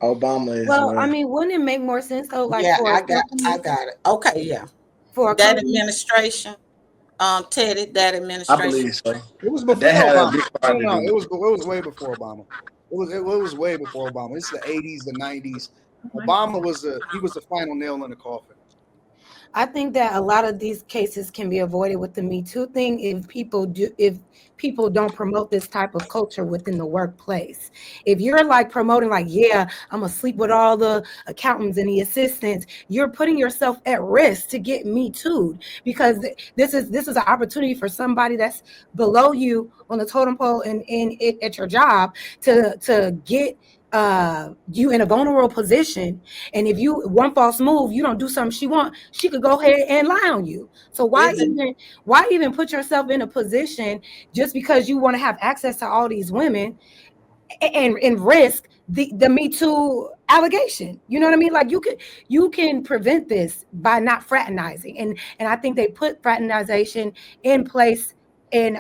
Obama is Well, I one. mean, wouldn't it make more sense though, like Yeah, for a I company, got it. Okay, yeah. for a That company? administration, Teddy, that I administration. believe so. It was That before had a Obama. big No, part to no, do. it was way before Obama. It was way before Obama. It's the 80s, the 90s. Obama was the final nail in the coffin. I think that a lot of these cases can be avoided with the Me Too thing if people don't promote this type of culture within the workplace. If you're like promoting like, yeah, I'm gonna sleep with all the accountants and the assistants, you're putting yourself at risk to get Me Too'd because this is an opportunity for somebody that's below you on the totem pole and in it at your job to get you in a vulnerable position, and if you one false move, you don't do something she could go ahead and lie on you. So Is it why even put yourself in a position just because you want to have access to all these women and risk the Me Too allegation? You know what I mean? Like you can prevent this by not fraternizing, and I think they put fraternization in place in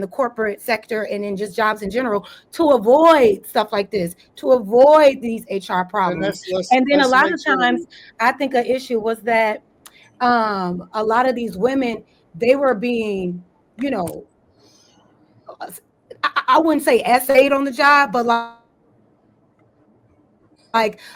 the corporate sector and in just jobs in general to avoid stuff like this, to avoid these HR And problems. let's let's And then a let's lot make of sure times, we I think an issue was that a lot of these women, they were being, you know, I wouldn't say essayed on the job, but like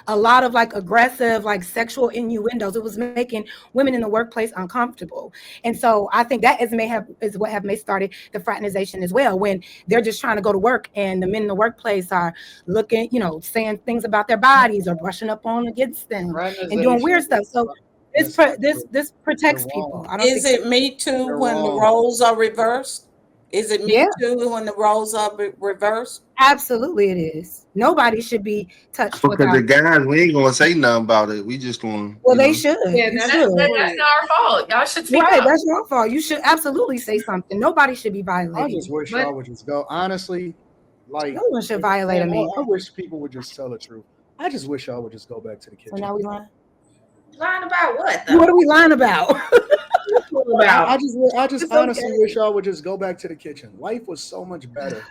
a lot of like aggressive, like sexual innuendos. It was making women in the workplace uncomfortable. And so I think that is what have may started the fraternization as well, when they're just trying to go to work and the men in the workplace are looking, saying things about their bodies or brushing up on against them and doing weird stuff. So fraternization is this that's not true. protects They're people. I don't wrong. think is it Me Too They're when the wrong. roles are reversed? Is it yeah, Me Too when the roles are reversed? absolutely it is. Nobody should be touched Because without. the guys, we ain't gonna say nothing about it. We just gonna, Well, they should. Yeah, You that's should. that's not our fault. Y'all should speak Right, up. that's your fault. You should absolutely say something. Nobody should be I violating just you. wish But y'all would just go. Honestly, like, No one should violate a man, man. I wish people would just tell the truth. I just wish y'all would just go back to the So kitchen. now we lying. lying about what What though? are we lying about? I About just It's honestly okay. wish y'all would just go back to the kitchen. Life was so much better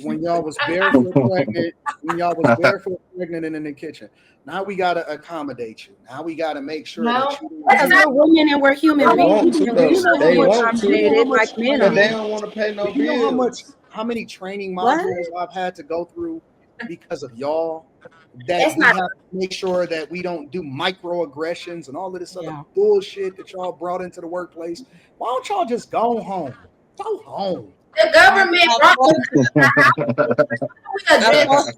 when y'all was barefoot pregnant. When y'all was barefoot pregnant and in the kitchen. Now we gotta accommodate you. Now we gotta make sure no, that you don't that's Because do. not. we're women and we're human they want beings to and we Do you though. know shouldn't how They be much? want Do you know to, how accommodated much? like men but are. they don't want to pay no Do you know how much? bills. How many training What? modules I've had to go through because of y'all? That That's we not. have to make sure that we don't do microaggressions and all of this other Yeah. bullshit that y'all brought into the workplace. Why don't y'all just go home? Go home. The government brought What? them to the house. We address What?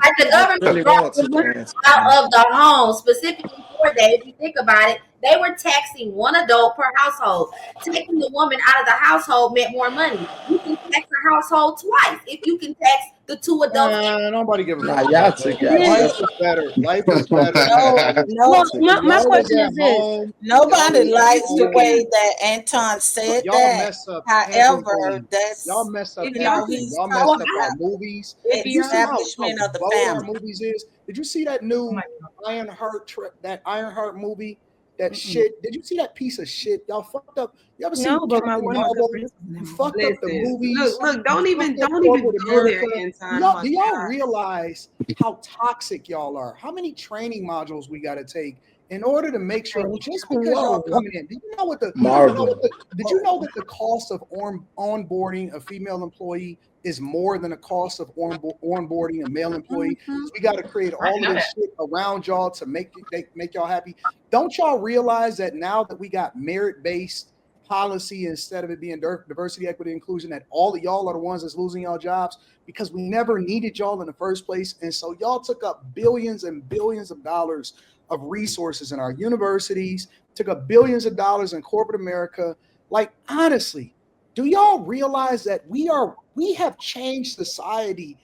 like the government Really brought want the to women answer. out of the home specifically for that. If you think about it, they were taxing one adult per household. Taking the woman out of the household meant more money. You can tax a household twice if you can tax the two adults. Nobody give a Nah, fuck y'all about took that. And it out then, Life separate. was better. Life was better. No, well, no, my Y'all was question at is this. home. Y'all nobody was at likes the home. way that Anton said Y'all that. mess up However, everything. Y'all that's mess up If y'all everything. he's Y'all Well, messed talking up I, our about movies. if Did you you're see how establishment of the bold our family. movies is? Did you see that oh my new God. Ironheart movie? That mm-mm. shit. Did you see that piece of shit? Y'all fucked up. You ever No, seen but Captain one of my good Marvel? friends was in that You movie. fucked up the Listen, movies. look, You don't even fucked up don't even corporate go there, America. Anton. Oh my Do y'all God. realize how toxic y'all are? How many training modules we got to take in order to make sure? Just because y'all Whoa. coming in, Marvel. did you know that the cost of onboarding a female employee is more than the cost of onboarding a male employee? Mhm. So we got to create I all didn't of know this that. shit around y'all to make y'all happy. Don't y'all realize that now that we got merit based policy instead of it being diversity, equity, inclusion, that all of y'all are the ones that's losing y'all jobs because we never needed y'all in the first place, and so y'all took up billions and billions of dollars of resources in our universities, took up billions of dollars in corporate America. Like, honestly, do y'all realize that we have changed society,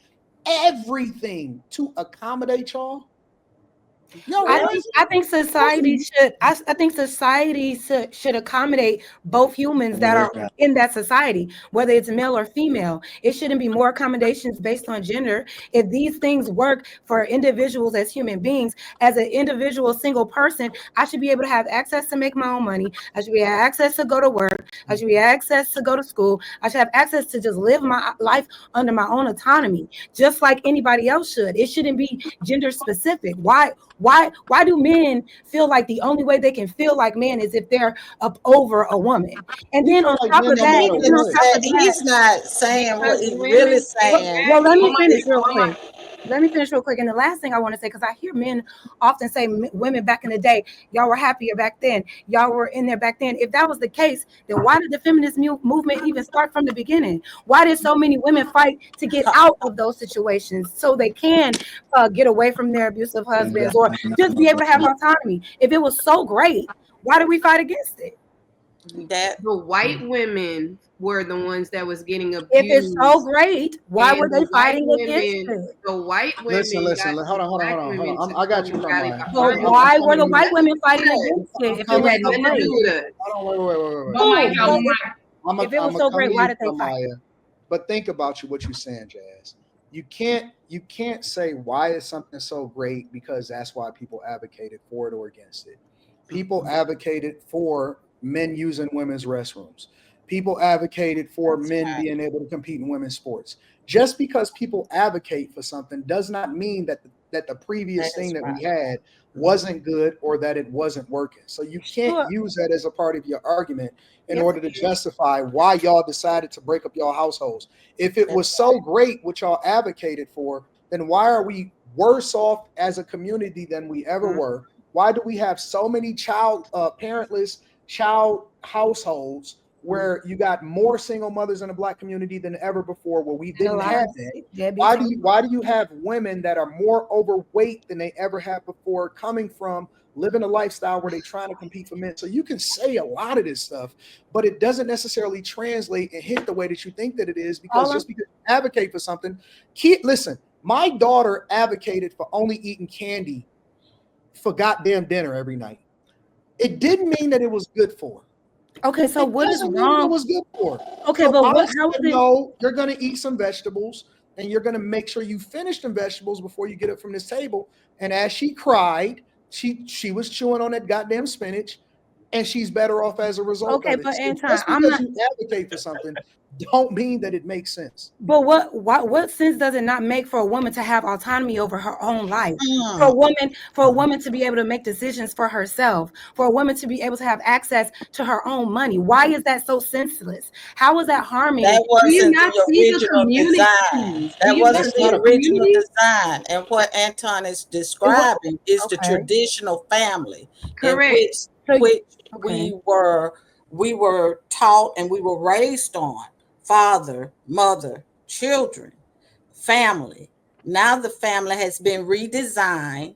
everything to accommodate y'all? No, I think society should. I think society should accommodate both humans that are in that society, whether it's male or female. It shouldn't be more accommodations based on gender. If these things work for individuals as human beings, as an individual single person, I should be able to have access to make my own money. I should be have access to go to work. I should be access to go to school. I should have access to just live my life under my own autonomy, just like anybody else should. It shouldn't be gender specific. Why do men feel like the only way they can feel like men is if they're up over a woman? And then on top of that, and then on top of that, He's not saying what he's Because really women- saying. well, let me Women- finish real quick. Let me finish real quick. And the last thing I want to say, because I hear men often say women back in the day, y'all were happier back then. Y'all were in there back then. If that was the case, then why did the feminist movement even start from the beginning? Why did so many women fight to get out of those situations so they can get away from their abusive husbands or just be able to have autonomy? If it was so great, why did we fight against it? That The white women were the ones that was getting abused. If it's so great, why And were they the white fighting against women- it? The white women. Listen. got Hold on. black women to I got you come from rally my. behind So them. why were the white women fighting against it? If it It was had so nothing to great? do with us. Hold on, wait. But like how Cool. my- If it was so great, why did they fight? But think about what you're saying, Jazz. You can't say why is something so great because that's why people advocated for it or against it. People advocated for men using women's restrooms. People advocated for That's men right. being able to compete in women's sports. Just because people advocate for something does not mean that the previous That is thing that we right. had wasn't good or that it wasn't working. So you can't Sure. use that as a part of your argument in Yes, order to justify why y'all decided to break up your households. If it was so great what y'all advocated for, then why are we worse off as a community than we ever Mhm. were? Why do we have so many parentless child households where you got more single mothers in the black community than ever before, where we And a didn't lot have of that? deadbeats. Why do you have women that are more overweight than they ever have before, coming from living a lifestyle where they're trying to compete for men? So you can say a lot of this stuff, but it doesn't necessarily translate and hit the way that you think that it is, because just because you advocate for something, listen, my daughter advocated for only eating candy for goddamn dinner every night. It didn't mean that it was good for her. Okay, so It what is doesn't mean that it wrong? was good for her. Okay, So but I how said, is it? no, you're going to eat some vegetables and you're going to make sure you finish them vegetables before you get up from this table. And as she cried, she was chewing on that goddamn spinach, and she's better off as a result Okay, of it. but So Anton, just I'm because not. you advocate for something don't mean that it makes sense. But what sense does it not make for a woman to have autonomy over her own life? Mm. For a woman to be able to make decisions for herself, for a woman to be able to have access to her own money. Why is that so senseless? How is that harming? That Do you wasn't not the see the original community? design. Do That you not wasn't see the the original community? design. And what Anton is describing is the Okay. traditional family in Correct. which Okay. we were taught and we were raised on: father, mother, children, family. Now the family has been redesigned.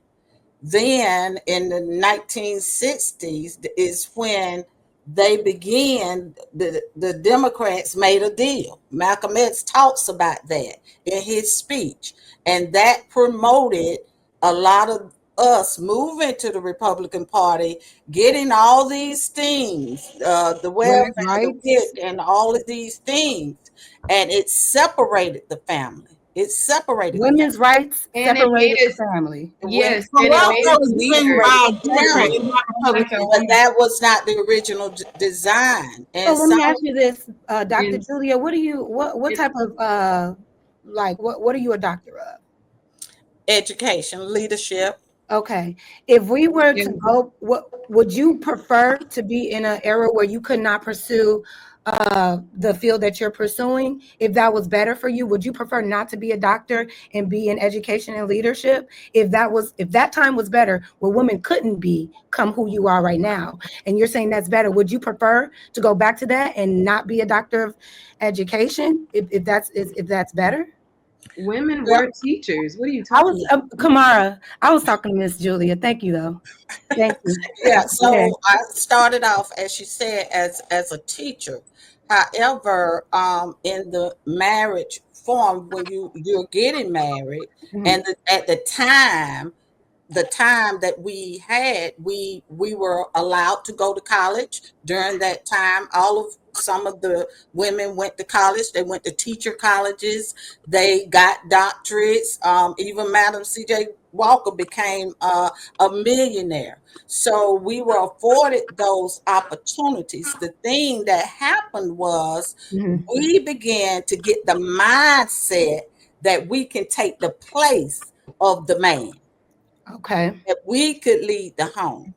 Then in the 1960s is when they began, the Democrats made a deal. Malcolm X talks about that in his speech, and that promoted a lot of us moving to the Republican Party, getting all these things, the welfare, the rights. WIC, and all of these things, and it separated the family. It separated Women's rights And it separated made the family. Yes, Well, and it well, made well, us it's weaker. but that was not the original design. So And let me some ask you this, Dr. And- Julia, what type of what are you a doctor of? education, leadership. Okay. If we were to And- go, what would you prefer to be in an era where you could not pursue the field that you're pursuing? If that was better for you, would you prefer not to be a doctor and be in education and leadership? If that time was better, where women couldn't become who you are right now, and you're saying that's better, would you prefer to go back to that and not be a doctor of education if that's better? Women were teachers. What are you I talking was about? Kamara. I was talking to Miss Julia. Thank you, though. Thank you. Yeah, so Okay. I started off, as she said, as a teacher. However, in the marriage form, when you're getting married, Mhm. and at the time, the time that we had, we were allowed to go to college during that time. Some of the women went to college. They went to teacher colleges. They got doctorates. Even Madam C.J. Walker became a millionaire. So we were afforded those opportunities. The thing that happened was we began to get the mindset that we can take the place of the man. Okay. That we could lead the home.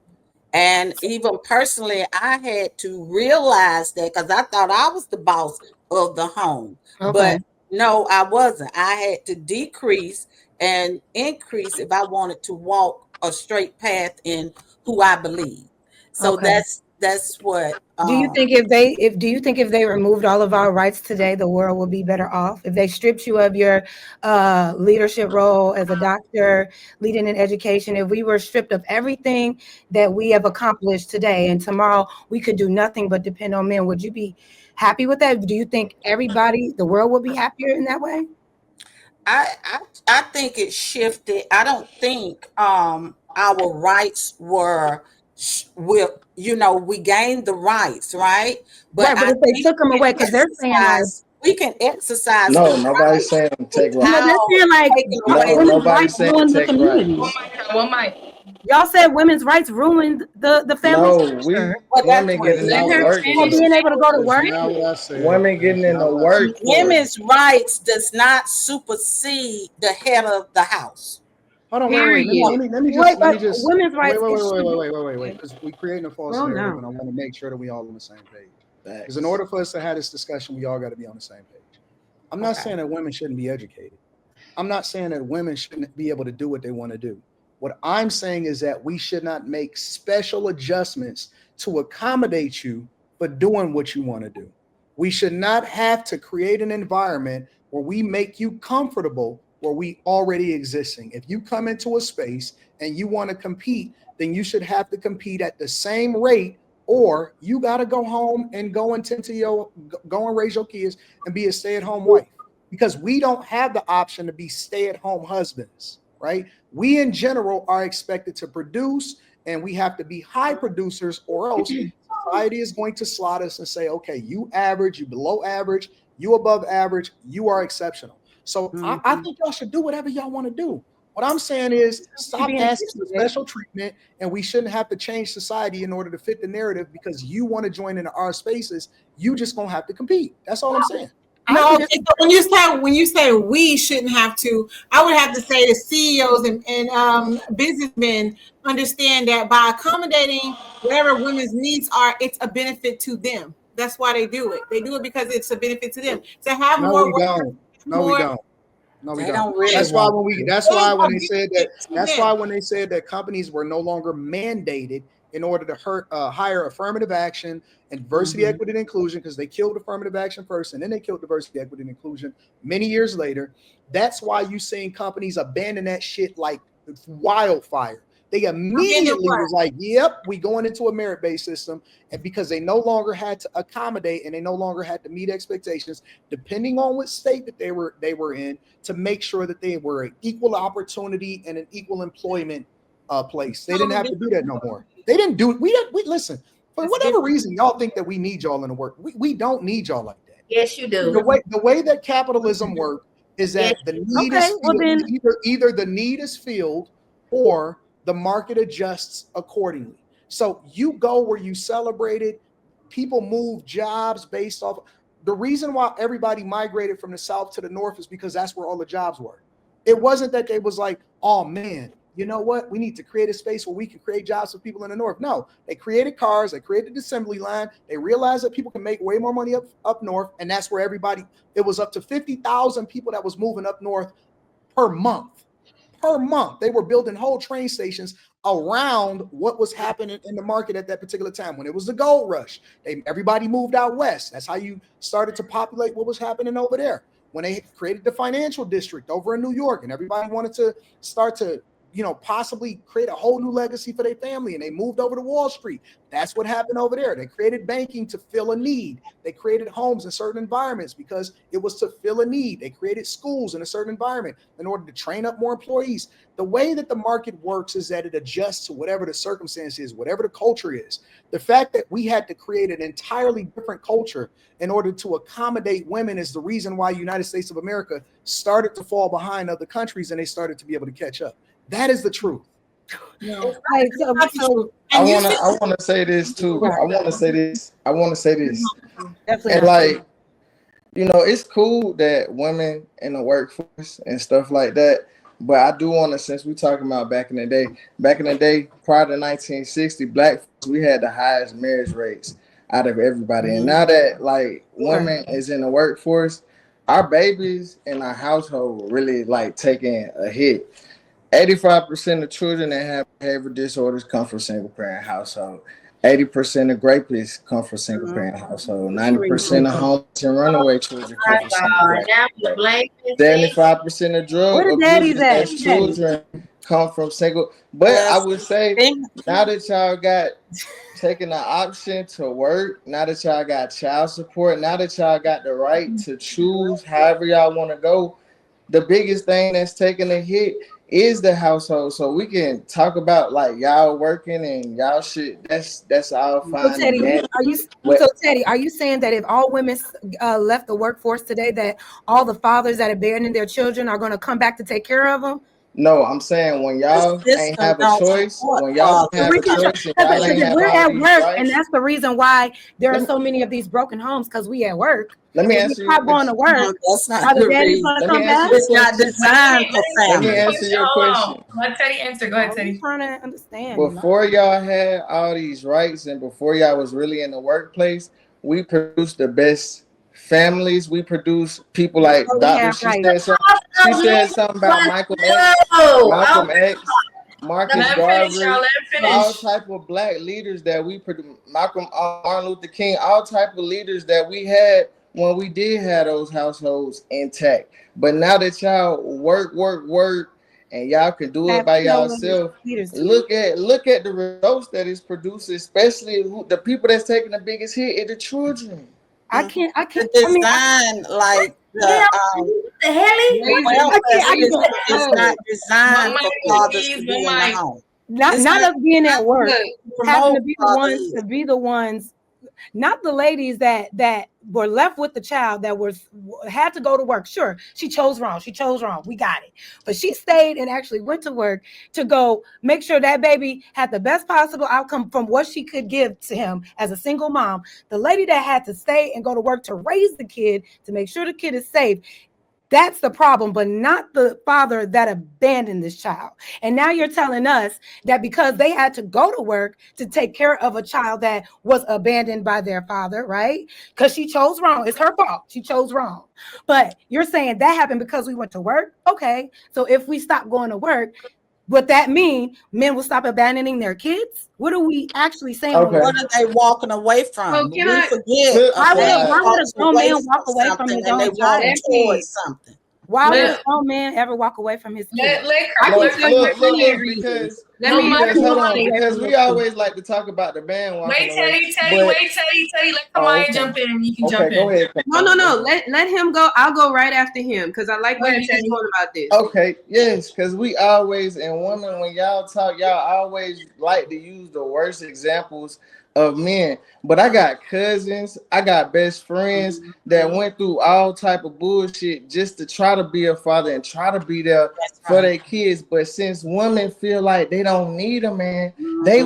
And even personally, I had to realize that because I thought I was the boss of the home. Okay. But no, I wasn't. I had to decrease and increase if I wanted to walk a straight path in who I believe. So Okay. that's what Do you think if they removed all of our rights today, the world would be better off? If they stripped you of your leadership role as a doctor, leading in education, if we were stripped of everything that we have accomplished today, and tomorrow we could do nothing but depend on men, would you be happy with that? Do you think the world would be happier in that way? I think it shifted. I don't think our rights we gained the rights, right? But Right, but I if they think took them away, because they're saying like, we can exercise the No, nobody's rights saying take right. they're without saying like taking away No, the women's nobody's rights saying ruined the take right. community. Y'all said women's rights ruined the family No, structure. well, that's women what getting Let into her work. For being able to go to That's work. not what I said. Women getting That's in not the what I said. workforce. women's rights does not supersede the head of the house. Hold on, wait. Period. Let me Wait, but just women's rights. wait. Because we creating a false Oh, narrative, no. and I want to make sure that we all on the same page. Facts. Because in order for us to have this discussion, we all got to be on the same page. I'm not Okay. saying that women shouldn't be educated. I'm not saying that women shouldn't be able to do what they want to do. What I'm saying is that we should not make special adjustments to accommodate you for doing what you want to do. We should not have to create an environment where we make you comfortable where we already existing. If you come into a space and you want to compete, then you should have to compete at the same rate, or you got to go home and go and go and raise your kids and be a stay-at-home wife, because we don't have the option to be stay-at-home husbands, right? We in general are expected to produce, and we have to be high producers, or else society is going to slot us and say, okay, you average, you below average, you above average, you are exceptional. So I think y'all should do whatever y'all want to do. What I'm saying is stop asking for special treatment, and we shouldn't have to change society in order to fit the narrative because you want to join into our spaces. You just gonna have to compete. That's all I'm saying. No, okay, so when you say we shouldn't have to, I would have to say the CEOs and businessmen understand that by accommodating whatever women's needs are, it's a benefit to them. That's why they do it. They do it because it's a benefit to them. To have No, more we workers, don't. No, we don't. No, we They don't. don't really That's why want to. that's why when they It's said that to that's them. why when they said that companies were no longer mandated in order to hire affirmative action and diversity, equity, and inclusion, because they killed affirmative action first and then they killed diversity, equity, and inclusion many years later. That's why you seeing companies abandon that shit like wildfire. They immediately was like, yep, we going into a merit-based system. And because they no longer had to accommodate and they no longer had to meet expectations, depending on what state that they were in, to make sure that they were an equal opportunity and an equal employment place. They didn't have to do that no more. They didn't do it. We listen, for whatever reason, y'all think that we need y'all in the work. We don't need y'all like that. Yes, you do. The way that capitalism works is that the need is filled, either the need is filled or the market adjusts accordingly. So you go where you celebrate it. People move jobs based off. The reason why everybody migrated from the south to the north is because that's where all the jobs were. It wasn't that they was like, oh man, you know what? We need to create a space where we can create jobs for people in the north. No, they created cars, they created the assembly line. They realized that people can make way more money up north, and that's where everybody. It was up to 50,000 people that was moving up north per month. Per month, they were building whole train stations around what was happening in the market at that particular time. When it was the gold rush, everybody moved out west. That's how you started to populate what was happening over there. When they created the financial district over in New York, and everybody wanted to start to possibly create a whole new legacy for their family, and they moved over to Wall Street. That's what happened over there. They created banking to fill a need. They created homes in certain environments because it was to fill a need. They created schools in a certain environment in order to train up more employees. The way that the market works is that it adjusts to whatever the circumstance is, whatever the culture is. The fact that we had to create an entirely different culture in order to accommodate women is the reason why United States of America started to fall behind other countries, and they started to be able to catch up. That is the truth. Like, so I wanna say this too. I wanna say this. definitely And not like, it's cool that women in the workforce and stuff like that. But I do want to, since we're talking about back in the day, prior to 1960, black folks, we had the highest marriage rates out of everybody. And now that like women is in the workforce, our babies in our household really like taking a hit. 85% of children that have behavior disorders come from single parent household. 80% of rapists come from single parent household. 90% of homeless and runaway children come from single parent. Now you blame 75% of drug Where the daddies abusers at? as children come from single. But I would say now that y'all got taking the option to work, now that y'all got child support, now that y'all got the right to choose however y'all want to go, the biggest thing that's taking a hit is the household. So we can talk about like y'all working and y'all shit. That's all fine. So Teddy, are you saying that if all women left the workforce today, that all the fathers that abandoned their children are going to come back to take care of them? No, I'm saying when y'all ain't have a choice, when y'all have a choice, and y'all ain't have we're all at these work, rights. and that's the reason why there are so many of these broken homes, because we at work. Let me If answer we stop going to work. That's not Are the the daddies reason. going to Let me come answer back? your It's not question. designed for Let me family. answer your question. Let Teddy answer. Go ahead, I'm Teddy. trying to understand. you know? Before y'all had all these rights and before y'all was really in the workplace, we produced the best families. We produced people like Oh, we Dr. have rights. She said something about Malcolm X, Marcus Let him finish, y'all. Garvey, Let him all finish. type of black leaders that we produced, Martin Luther King, all type of leaders that we had when we did have those households intact. But now that y'all work, and y'all can do it by yourself, look at the results that it's producing, especially the people that's taking the biggest hit is the children. I can't. The design, like the the hell? welfare system is not designed for fathers to be in the home. Not us being at work, having to be the ones, not the ladies that were left with the child that had to go to work. Sure, she chose wrong. We got it. But she stayed and actually went to work to go make sure that baby had the best possible outcome from what she could give to him as a single mom. The lady that had to stay and go to work to raise the kid, to make sure the kid is safe. That's the problem, but not the father that abandoned this child. And now you're telling us that because they had to go to work to take care of a child that was abandoned by their father, right? Because she chose wrong. It's her fault. She chose wrong. But you're saying that happened because we went to work? Okay. So if we stop going to work, would that mean men will stop abandoning their kids? What are we actually saying? Okay. What are they walking away from? Oh, We forget. Why would a grown man walk away from his own child? Towards something. Why would a grown man ever walk away from his kid? Look, because we always like to talk about the band walking away. Teddy, let Kamaya jump in. You can jump in. Go ahead. No. Let him go. I'll go right after him because I like what he's going about this. Okay, yes, because we always, and women, when y'all talk, y'all always like to use the worst examples of men. But I got cousins, I got best friends that went through all type of bullshit just to try to be a father and try to be there for their kids. But since women feel like they don't need a man, they a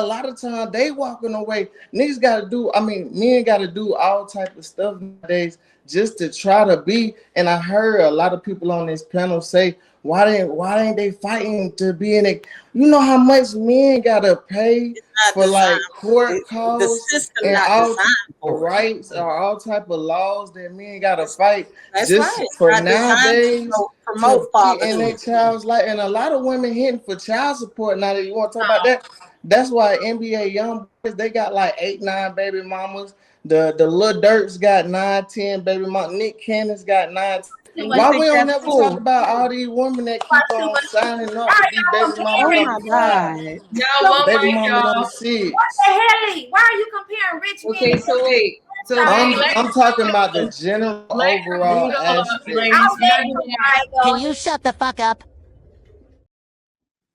lot of times they walking away. Men gotta do all type of stuff nowadays just to try to be. And I heard a lot of people on this panel say, why ain't they fighting to be in it? You know how much men gotta pay for like court calls and all rights or all type of laws that men gotta fight for nowadays to be in their child's life. And a lot of women hitting for child support. Now that you want to talk about that, that's why NBA young boys, they got like 8-9 baby mamas. The Lil Durk's got 9-10 baby mamas. Nick Cannon's got 9. too And much. you Why think we don't that's never cool? talk about all these women that keep Watch too on much. signing up to Why be y'all baby mama Oh comparing? my number 5, God. Y'all one baby mic, mama number y'all. 6? What the hell? Why are you comparing rich men Okay, to so wait. So women? Wait, then, let I'm talking about the her general go. Let her overall go, aspect. ladies. I'll We gotta let do him one mic. go. Can you shut the fuck up?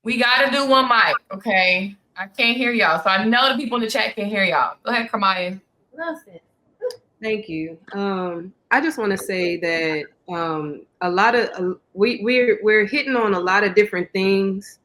We gotta do one mic, okay? I can't hear y'all, so I know the people in the chat can hear y'all. Go ahead, Kamaya. Listen. thank you. I just want to say that a lot of we're hitting on a lot of different things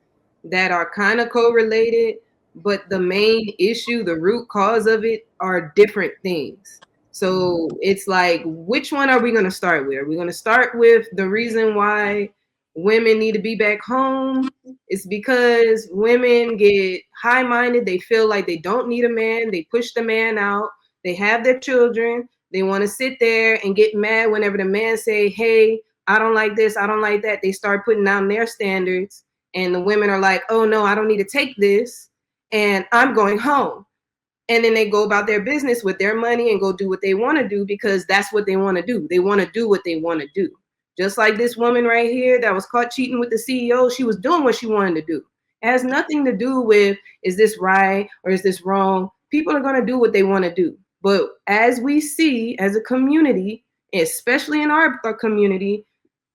that are kind of correlated, but the main issue, the root cause of it, are different things. So it's like, which one are we going to start with? Are we going to start with the reason why women need to be back home? It's because women get high-minded. They feel like they don't need a man. They push the man out. They have their children. They want to sit there and get mad whenever the man say, hey, I don't like this, I don't like that. They start putting down their standards. And the women are like, oh, no, I don't need to take this. And I'm going home. And then they go about their business with their money and go do what they want to do because that's what they want to do. They want to do what they want to do. Just like this woman right here that was caught cheating with the CEO, she was doing what she wanted to do. It has nothing to do with, is this right or is this wrong? People are going to do what they want to do. But as we see as a community, especially in our community,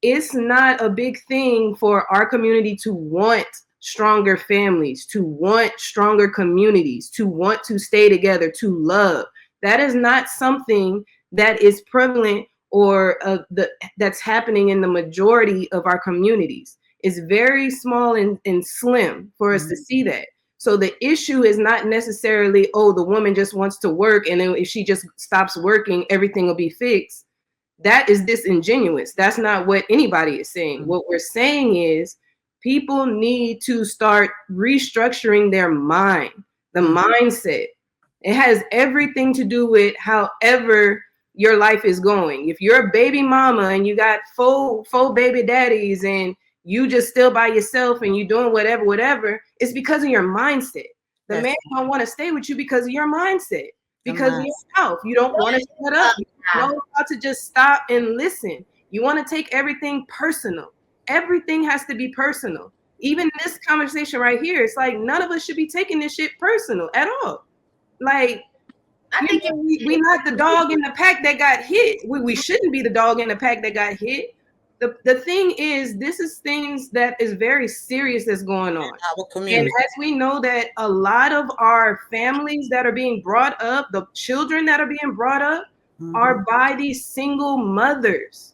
it's not a big thing for our community to want stronger families, to want stronger communities, to want to stay together, to love. That is not something that is prevalent or that's happening in the majority of our communities. It's very small and slim for us to see that. So the issue is not necessarily, oh, the woman just wants to work, and then if she just stops working, everything will be fixed. That is disingenuous. That's not what anybody is saying. What we're saying is people need to start restructuring their mind, the mindset. It has everything to do with however your life is going. If you're a baby mama and you got four baby daddies and you just still by yourself and you doing whatever, it's because of your mindset. The man don't want to stay with you because of your mindset, because of your health. You don't want to shut up. You know how to just stop and listen. You want to take everything personal. Everything has to be personal. Even this conversation right here, it's like none of us should be taking this shit personal at all. Like, we not the dog in the pack that got hit. We shouldn't be the dog in the pack that got hit. The thing is, this is things that is very serious that's going on. And as we know that a lot of our families that are being brought up, the children that are being brought up, are by these single mothers.